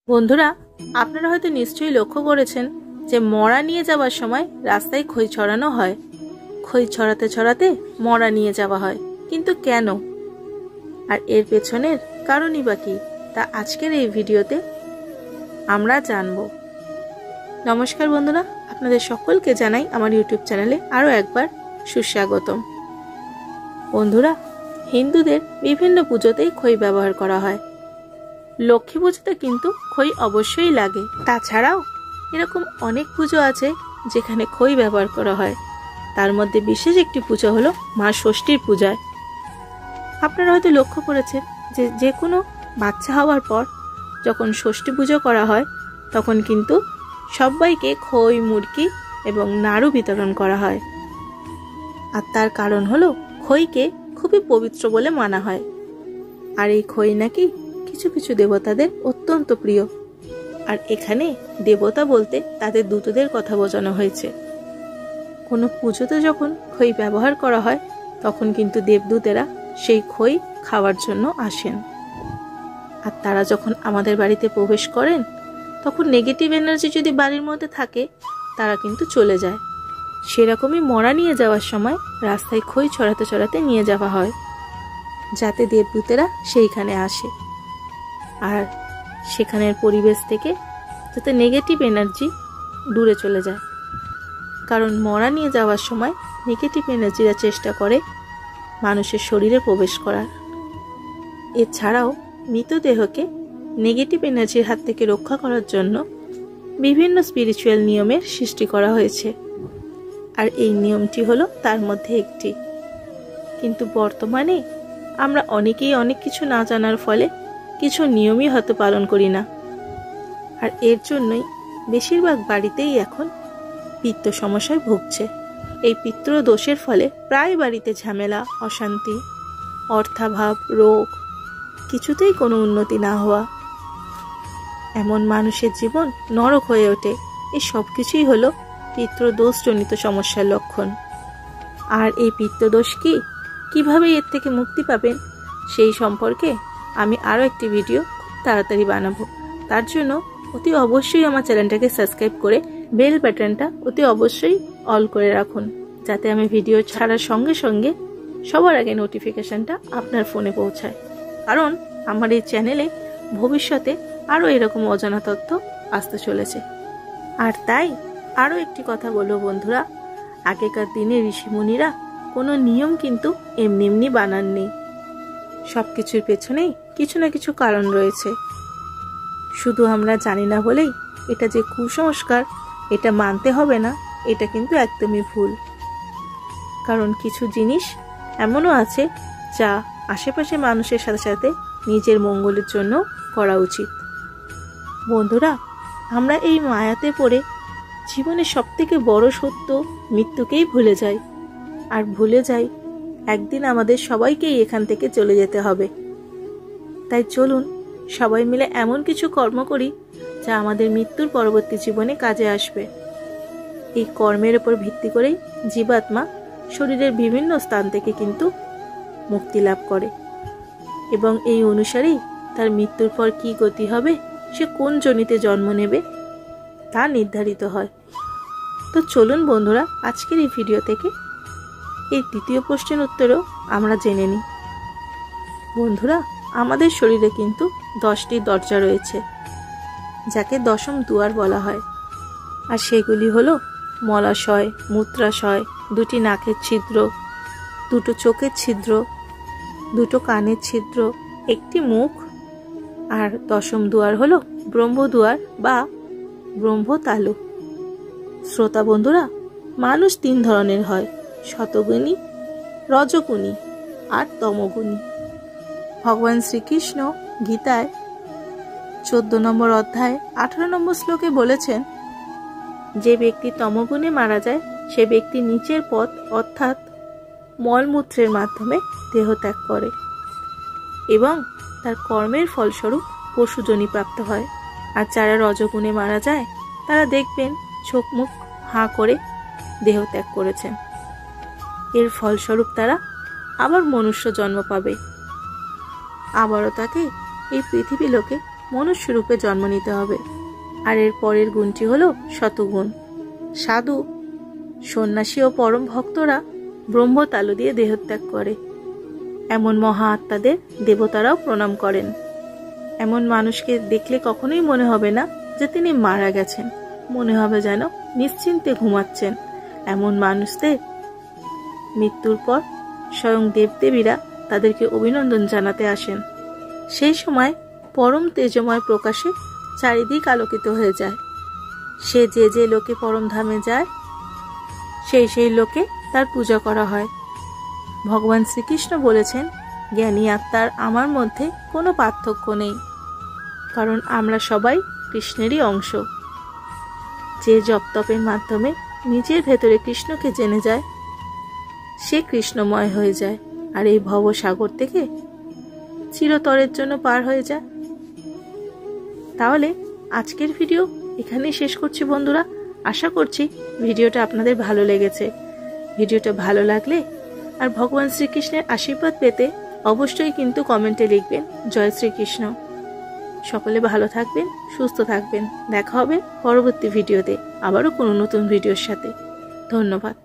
বন্ধুরা, আপনারা হয়তো নিশ্চয়ই লক্ষ্য করেছেন যে মরা নিয়ে যাওয়ার সময় রাস্তায় খই ছড়ানো হয়। খই ছড়াতে ছড়াতে মরা নিয়ে যাওয়া হয়, কিন্তু কেন? আর এর পেছনের কারণই বা কি, তা আজকের এই ভিডিওতে আমরা জানব। নমস্কার বন্ধুরা, আপনাদের সকলকে জানাই আমার ইউটিউব চ্যানেলে আরও একবার সুস্বাগতম। বন্ধুরা, হিন্দুদের বিভিন্ন পুজোতেই খই ব্যবহার করা হয়। লক্ষ্মী পুজোতে কিন্তু খই অবশ্যই লাগে। তাছাড়াও এরকম অনেক পুজো আছে যেখানে খই ব্যবহার করা হয়। তার মধ্যে বিশেষ একটি পুজো হলো মা ষষ্ঠীর পূজায়। আপনারা হয়তো লক্ষ্য করেছেন যে কোনো বাচ্চা হওয়ার পর যখন ষষ্ঠী পুজো করা হয় তখন কিন্তু সবাইকে খই, মুরগি এবং নাড়ু বিতরণ করা হয়। আর তার কারণ হলো খইকে খুবই পবিত্র বলে মানা হয়। আর এই খই নাকি কিছু কিছু দেবতাদের অত্যন্ত প্রিয়। আর এখানে দেবতা বলতে তাদের দূতদের কথা বোঝানো হয়েছে। কোনো পুজোতে যখন খই ব্যবহার করা হয় তখন কিন্তু দেবদূতেরা সেই খই খাওয়ার জন্য আসেন। আর তারা যখন আমাদের বাড়িতে প্রবেশ করেন তখন নেগেটিভ এনার্জি যদি বাড়ির মধ্যে থাকে তারা কিন্তু চলে যায়। সেরকমই মরা নিয়ে যাওয়ার সময় রাস্তায় খই ছড়াতে ছড়াতে নিয়ে যাওয়া হয়, যাতে দেবদূতেরা সেইখানে আসে আর সেখানের পরিবেশ থেকে যাতে নেগেটিভ এনার্জি দূরে চলে যায়। কারণ মরা নিয়ে যাওয়ার সময় নেগেটিভ এনার্জিরা চেষ্টা করে মানুষের শরীরে প্রবেশ করার। এছাড়াও মৃতদেহকে নেগেটিভ এনার্জির হাত থেকে রক্ষা করার জন্য বিভিন্ন স্পিরিচুয়াল নিয়মের সৃষ্টি করা হয়েছে। আর এই নিয়মটি হলো তার মধ্যে একটি। কিন্তু বর্তমানে আমরা অনেকেই অনেক কিছু না জানার ফলে কিছু নিয়মই হয়তো পালন করি না। আর এর জন্যই বেশিরভাগ বাড়িতেই এখন পিত্ত সমস্যায় ভুগছে। এই পিত্র দোষের ফলে প্রায় বাড়িতে ঝামেলা, অশান্তি, অর্থাভাব, রোগ, কিছুতেই কোনো উন্নতি না হওয়া, এমন মানুষের জীবন নরক হয়ে ওঠে। এই সব কিছুই হলো পিতৃদোষজনিত সমস্যার লক্ষণ। আর এই পিত্তদোষ কিভাবে এর থেকে মুক্তি পাবেন সেই সম্পর্কে আমি আরও একটি ভিডিও খুব তাড়াতাড়ি বানাবো। তার জন্য অতি অবশ্যই আমার চ্যানেলটাকে সাবস্ক্রাইব করে বেল বাটনটা অতি অবশ্যই অল করে রাখুন, যাতে আমি ভিডিও ছাড়ার সঙ্গে সঙ্গে সবার আগে নোটিফিকেশনটা আপনার ফোনে পৌঁছায়। কারণ আমার এই চ্যানেলে ভবিষ্যতে আরও এরকম অজানা তথ্য আসতে চলেছে। আর তাই আরও একটি কথা বলবো বন্ধুরা, আগেকার দিনে ঋষিমুনিরা কোনো নিয়ম কিন্তু এমনি এমনি বানাননি। সব কিছুর পেছনেই কিছু না কিছু কারণ রয়েছে। শুধু আমরা জানি না বলেই এটা যে কুসংস্কার এটা মানতে হবে না, এটা কিন্তু একদমই ভুল। কারণ কিছু জিনিস এমনও আছে যা আশেপাশে মানুষের সাথে সাথে নিজের মঙ্গলের জন্য করা উচিত। বন্ধুরা, আমরা এই মায়াতে পড়ে জীবনের সবথেকে বড় সত্য মৃত্যুকেই ভুলে যাই। আর ভুলে যাই একদিন আমাদের সবাইকেই এখান থেকে চলে যেতে হবে। তাই চলুন সবাই মিলে এমন কিছু কর্ম করি যা আমাদের মৃত্যুর পরবর্তী জীবনে কাজে আসবে। এই কর্মের উপর ভিত্তি করেই জীবাত্মা শরীরের বিভিন্ন স্থান থেকে কিন্তু মুক্তি লাভ করে এবং এই অনুসারেই তার মৃত্যুর পর কি গতি হবে, সে কোন যোনিতে জন্ম নেবে তা নির্ধারিত হয়। তো চলুন বন্ধুরা, আজকের এই ভিডিও থেকে এই দ্বিতীয় প্রশ্নের উত্তরও আমরা জেনে নিই। বন্ধুরা, আমাদের শরীরে কিন্তু 10টি দরজা রয়েছে, যাকে দশম দুয়ার বলা হয়। আর সেগুলি হলো মলাশয়, মূত্রাশয়, 2টি নাকের ছিদ্র, 2টো চোখের ছিদ্র, 2টো কানের ছিদ্র, 1টি মুখ। আর দশম দুয়ার হলো ব্রহ্মদুয়ার বা ব্রহ্মতালু। শ্রোতা বন্ধুরা, মানুষ 3 ধরনের হয়: শতগুণী, রজগুণী আর তমগুণী। ভগবান শ্রীকৃষ্ণ গীতায় 14 নম্বর অধ্যায় 18 নম্বর শ্লোকে বলেছেন, যে ব্যক্তি তমগুণে মারা যায় সে ব্যক্তি নিচের পথ অর্থাৎ মলমূত্রের মাধ্যমে দেহ ত্যাগ করে এবং তার কর্মের ফলস্বরূপ পশুজনি প্রাপ্ত হয়। আর যারা রজগুণে মারা যায় তারা দেখবেন চোখ মুখ হাঁ করে দেহ ত্যাগ করেছেন। এর ফলস্বরূপ তারা আবার মনুষ্য জন্ম পাবে, আবারও তাকে এই পৃথিবী লোকে মনুষ্য রূপে জন্ম নিতে হবে। আর এর পরের গুণটি হলো শতগুণ। সাধু, সন্ন্যাসী ও পরম ভক্তরা ব্রহ্মতালু দিয়ে দেহত্যাগ করে। এমন মহা আত্মাদের দেবতারাও প্রণাম করেন। এমন মানুষকে দেখলে কখনোই মনে হবে না যে তিনি মারা গেছেন, মনে হবে যেন নিশ্চিন্তে ঘুমাচ্ছেন। এমন মানুষদের মৃত্যুর পর স্বয়ং দেবদেবীরা তাদেরকে অভিনন্দন জানাতে আসেন। সেই সময় পরম তেজময় প্রকাশে চারিদিক আলোকিত হয়ে যায়। সে যে যে লোকে পরম ধামে যায় সেই লোকে তার পূজা করা হয়। ভগবান শ্রীকৃষ্ণ বলেছেন, জ্ঞানী আত্মার আমার মধ্যে কোনো পার্থক্য নেই, কারণ আমরা সবাই কৃষ্ণেরই অংশ। যে জপ তপের মাধ্যমে নিজের ভেতরে কৃষ্ণকে জেনে যায় সে কৃষ্ণময় হয়ে যায়, আর এই ভবসাগর থেকে চিরতরের জন্য পার হয়ে যায়। তাহলে আজকের ভিডিও এখানেই শেষ করছি বন্ধুরা। আশা করছি ভিডিওটা আপনাদের ভালো লেগেছে। ভিডিওটা ভালো লাগলে আর ভগবান শ্রীকৃষ্ণের আশীর্বাদ পেতে অবশ্যই কিন্তু কমেন্টে লিখবেন জয় শ্রীকৃষ্ণ। সকলে ভালো থাকবেন, সুস্থ থাকবেন। দেখা হবে পরবর্তী ভিডিওতে আবারও কোনো নতুন ভিডিওর সাথে। ধন্যবাদ।